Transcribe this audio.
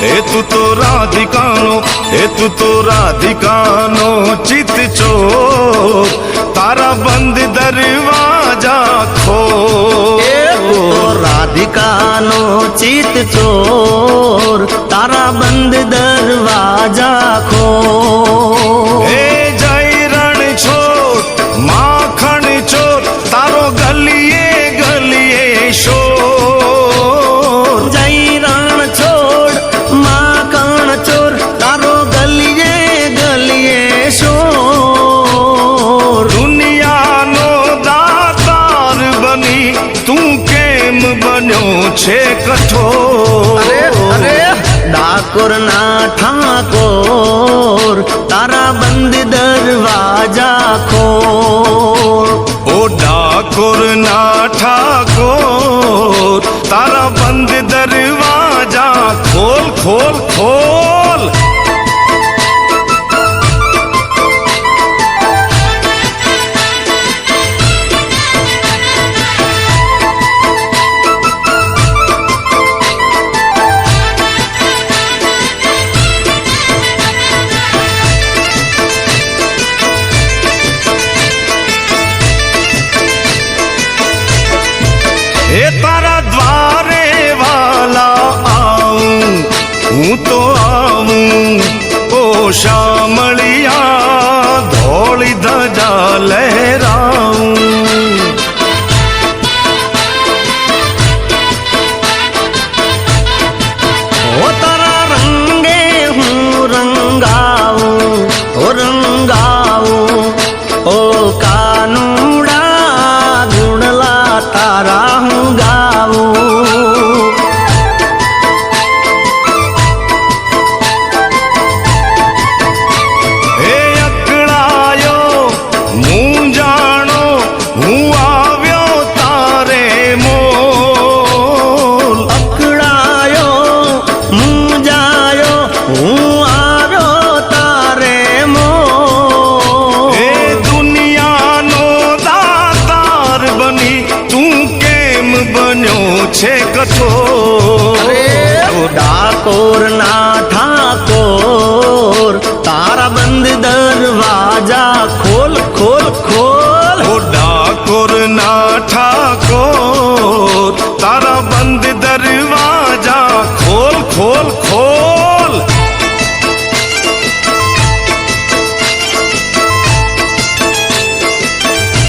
એ તું તો રાધિકાનો, એ તું તો રાધિકાનો ચિત ચોર, તારા બંધ દરવાજા ખોલ. એ તું તો રાધિકાનો ચિત ચોર, તારા બંધ દરવાજા ખોલ. એ જય રણ છોડ માખણ ચોર, તારો ગલીએ ગલીએ શોર. જય રણ છોડ માખણ ચોર, તારો ગલીએ ગલીએ શોર. દુનિયાનો દાતાર બની તું કેમ બન્યો છે કઠોર. અરે ડાકોર ના ઠાકોર, તારા બંધ દરવાજા ખોલ. ઓ ડાકોર ના ઠાકોર, તારા બંધ દરવાજા ખોલ ખોલ ખોલ. એ તારા દ્વારે વાલા આવું, હું તો આવું. ઓ શામળિયા ધોળી ધજા લહેરાવું. ઓ તારા રંગે હું રંગાવું, ઓ રંગાવું. ઓ કાનુડા ગુણલા તારા હું ગાવું. હે અકળાયો મૂંઝાણો, હું આવ્યો તારે મોલ. અકળાયો મૂંઝાયો, હું આવ્યો તારે મોલ. એ દુનિયાનો દાતાર બની તું કેમ બન્યો છે કઠોર. ડાકોર ના